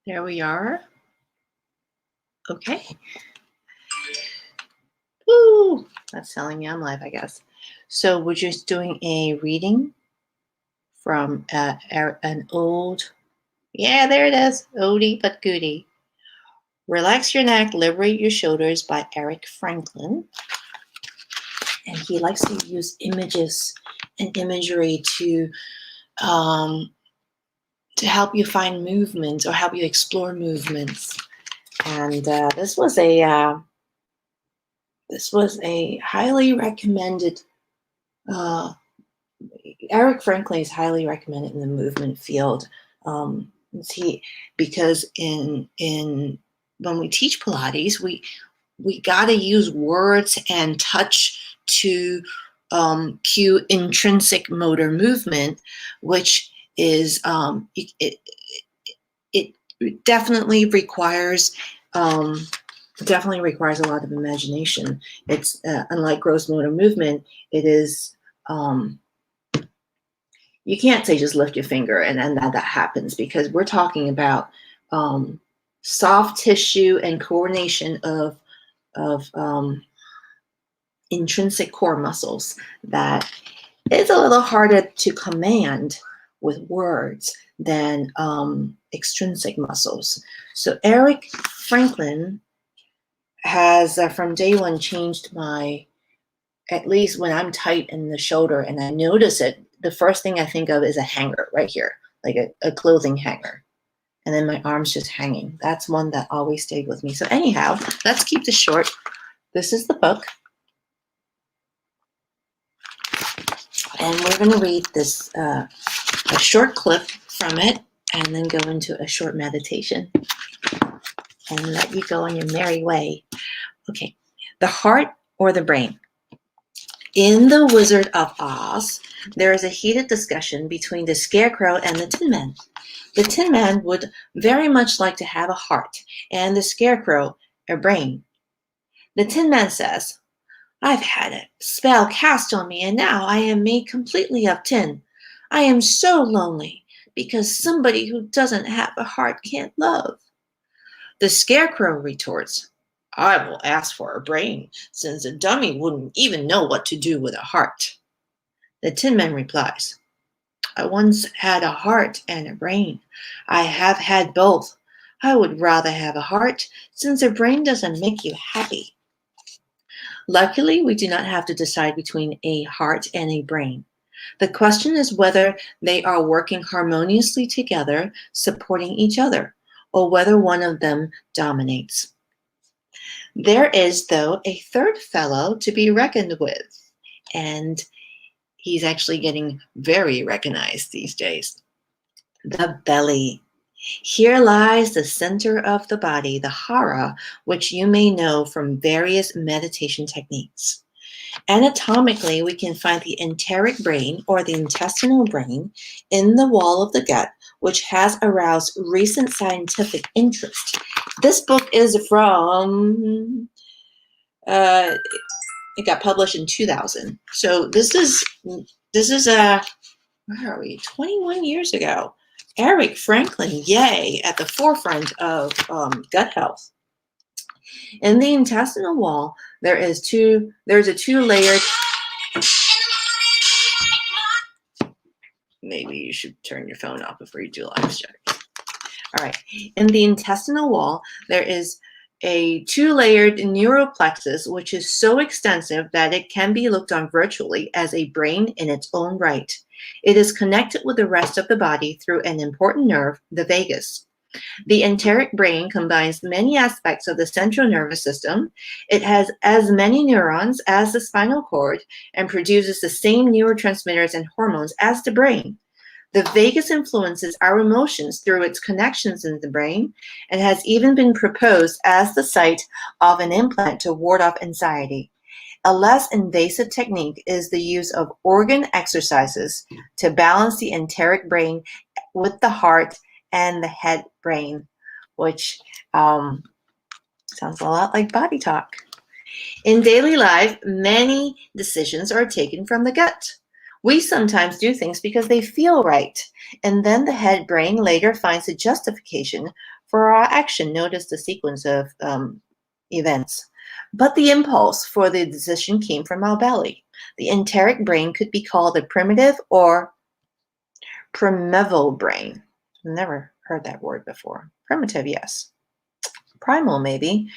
There we are. Okay. Woo! That's telling me I'm live, I guess. So we're just doing a reading from an old, yeah, there it is, oldie but goodie. Relax Your Neck, Liberate Your Shoulders by Eric Franklin. And he likes to use images and imagery to help you find movements or help you explore movements. And this was a highly recommended. Eric Franklin is highly recommended in the movement field. Because in when we teach Pilates, we got to use words and touch to cue intrinsic motor movement, which is it definitely requires a lot of imagination. It's unlike gross motor movement. It is you can't say just lift your finger and then that happens, because we're talking about soft tissue and coordination of intrinsic core muscles that is a little harder to command with words than extrinsic muscles. So Eric Franklin has from day one changed at least when I'm tight in the shoulder and I notice it, the first thing I think of is a hanger right here, like a clothing hanger. And then my arm's just hanging. That's one that always stayed with me. So anyhow, let's keep this short. This is the book. And we're going to read this, a short clip from it, and then go into a short meditation and let you go on your merry way. Okay, the heart or the brain. In The Wizard of Oz, there is a heated discussion between the Scarecrow and the Tin Man. The Tin Man would very much like to have a heart, and the Scarecrow a brain. The Tin Man says, "I've had a spell cast on me, and now I am made completely of tin. I am so lonely, because somebody who doesn't have a heart can't love." The Scarecrow retorts, "I will ask for a brain, since a dummy wouldn't even know what to do with a heart." The Tin Man replies, "I once had a heart and a brain. I have had both. I would rather have a heart, since a brain doesn't make you happy." Luckily, we do not have to decide between a heart and a brain. The question is whether they are working harmoniously together, supporting each other, or whether one of them dominates. There is, though, a third fellow to be reckoned with, and he's actually getting very recognized these days. The belly. Here lies the center of the body, the hara, which you may know from various meditation techniques. Anatomically, we can find the enteric brain, or the intestinal brain, in the wall of the gut, which has aroused recent scientific interest. This book is from, it got published in 2000. So this is where are we, 21 years ago. Eric Franklin, yay, at the forefront of gut health. In the intestinal wall, there's a two-layered. Maybe you should turn your phone off before you do live stream. All right. In the intestinal wall, there is a two-layered neuroplexus, which is so extensive that it can be looked on virtually as a brain in its own right. It is connected with the rest of the body through an important nerve, the vagus. The enteric brain combines many aspects of the central nervous system. It has as many neurons as the spinal cord and produces the same neurotransmitters and hormones as the brain. The vagus influences our emotions through its connections in the brain and has even been proposed as the site of an implant to ward off anxiety. A less invasive technique is the use of organ exercises to balance the enteric brain with the heart and the head brain, which sounds a lot like body talk. In daily life, many decisions are taken from the gut. We sometimes do things because they feel right, and then the head brain later finds a justification for our action. Notice the sequence of events. But the impulse for the decision came from our belly. The enteric brain could be called a primitive or primeval brain. I've never heard that word before. Primitive, yes. Primal, maybe.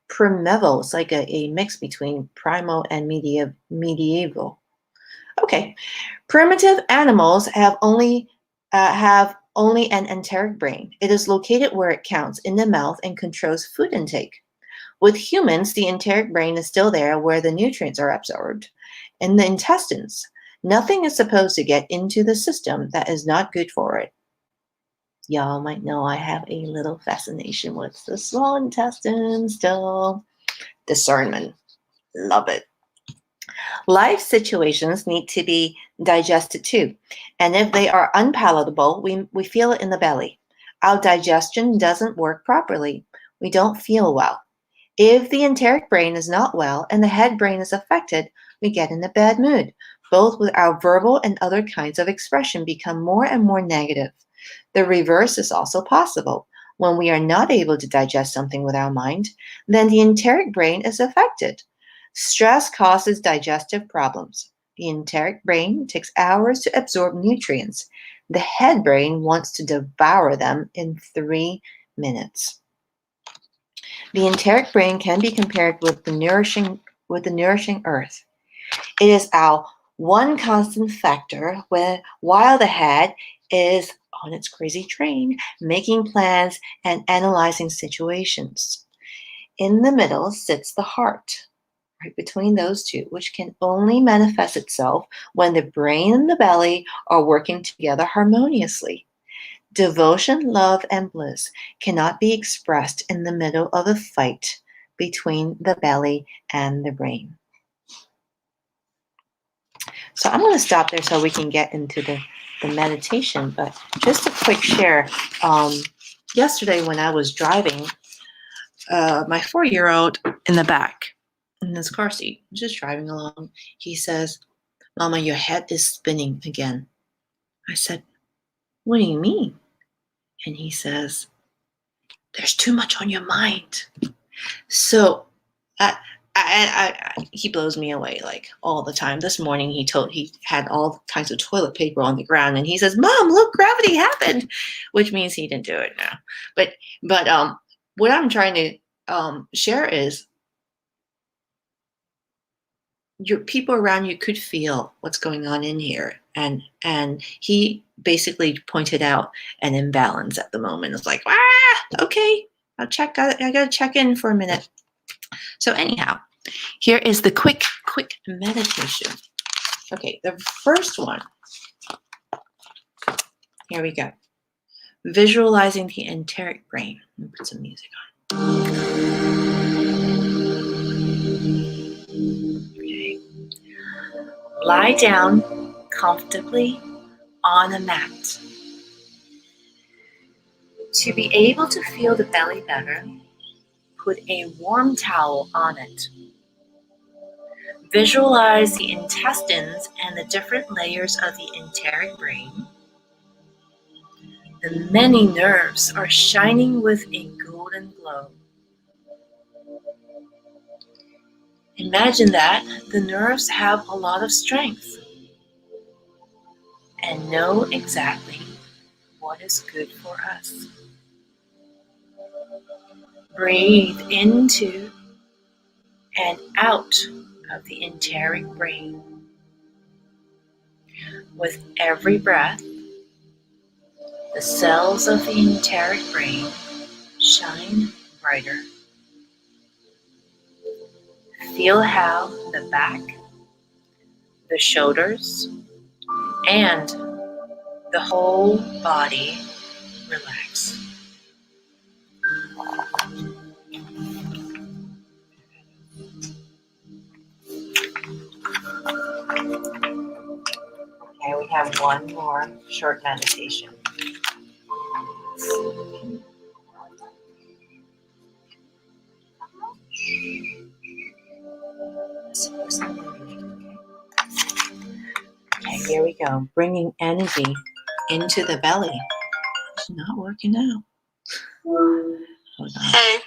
Primeval is like a mix between primal and medieval. Okay. Primitive animals have only an enteric brain. It is located where it counts, in the mouth, and controls food intake. With humans, the enteric brain is still there where the nutrients are absorbed, in the intestines. Nothing is supposed to get into the system that is not good for it. Y'all might know I have a little fascination with the small intestine still. Discernment. Love it. Life situations need to be digested too. And if they are unpalatable, we feel it in the belly. Our digestion doesn't work properly. We don't feel well. If the enteric brain is not well and the head brain is affected, we get in a bad mood. Both with our verbal and other kinds of expression become more and more negative. The reverse is also possible. When we are not able to digest something with our mind, then the enteric brain is affected. Stress causes digestive problems. The enteric brain takes hours to absorb nutrients. The head brain wants to devour them in 3 minutes. The enteric brain can be compared with the nourishing earth. It is our one constant factor while the head is on its crazy train, making plans and analyzing situations. In the middle sits the heart, right between those two, which can only manifest itself when the brain and the belly are working together harmoniously. Devotion, love, and bliss cannot be expressed in the middle of a fight between the belly and the brain. So I'm going to stop there so we can get into the meditation, but just a quick share. Yesterday when I was driving, my 4-year-old in the back, in his car seat, just driving along, he says, "Mama, your head is spinning again." I said, "What do you mean?" And he says, "There's too much on your mind." So he blows me away like all the time. This morning he had all kinds of toilet paper on the ground, and he says, "Mom, look, gravity happened," which means he didn't do it now. But what I'm trying to share is your people around you could feel what's going on in here, and he basically pointed out an imbalance at the moment. It's like, okay, I gotta check in for a minute. So anyhow, here is the quick meditation. Okay, the first one. Here we go. Visualizing the enteric brain. Let me put some music on. Okay. Lie down comfortably on a mat. To be able to feel the belly better, put a warm towel on it. Visualize the intestines and the different layers of the enteric brain. The many nerves are shining with a golden glow. Imagine that the nerves have a lot of strength and know exactly what is good for us. Breathe into and out of the enteric brain. With every breath, the cells of the enteric brain shine brighter. Feel how the back, the shoulders, and the whole body relax. Okay, we have one more short meditation. Okay, here we go. Bringing energy into the belly. It's not working out. Hold on. Hey.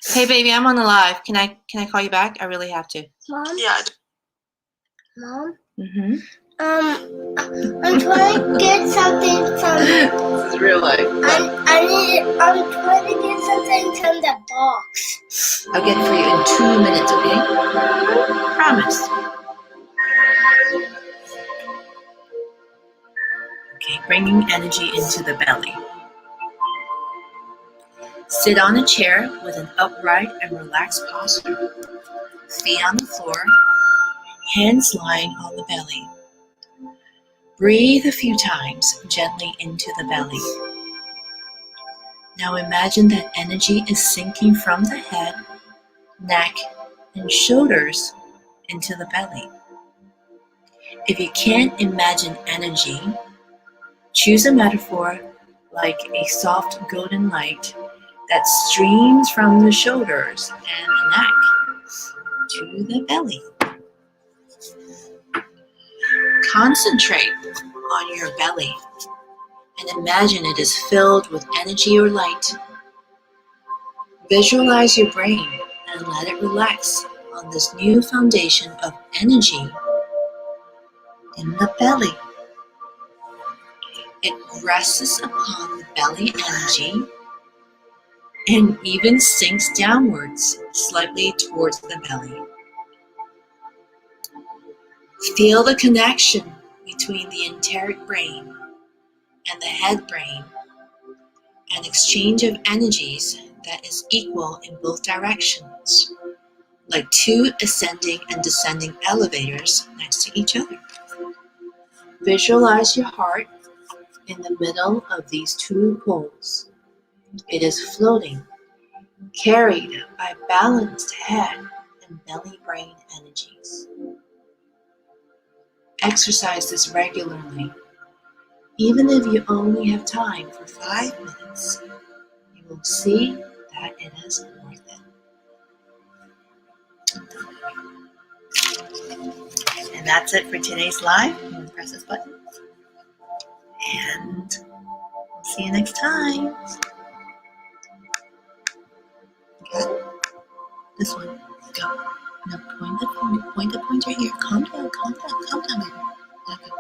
Hey, baby, I'm on the live. Can I call you back? I really have to. Mom? Yeah. Mom? Mm-hmm. I'm trying to get something from... This is real life. I'm trying to get something from the box. I'll get it for you in 2 minutes, okay? Promise. Okay, bringing energy into the belly. Sit on a chair with an upright and relaxed posture. Feet on the floor, hands lying on the belly. Breathe a few times gently into the belly. Now imagine that energy is sinking from the head, neck, and shoulders into the belly. If you can't imagine energy, choose a metaphor like a soft golden light that streams from the shoulders and the neck to the belly. Concentrate on your belly and imagine it is filled with energy or light. Visualize your brain and let it relax on this new foundation of energy in the belly. It rests upon the belly energy and even sinks downwards slightly towards the belly. Feel the connection between the enteric brain and the head brain, an exchange of energies that is equal in both directions, like two ascending and descending elevators next to each other. Visualize your heart in the middle of these two poles. It is floating, carried by balanced head and belly brain energies. Exercise this regularly. Even if you only have time for 5 minutes, you will see that it is worth it. And that's it for today's live. I'm going to press this button. And see you next time. Okay. This one. Go. No, point the pointer here. Calm down, baby. Okay.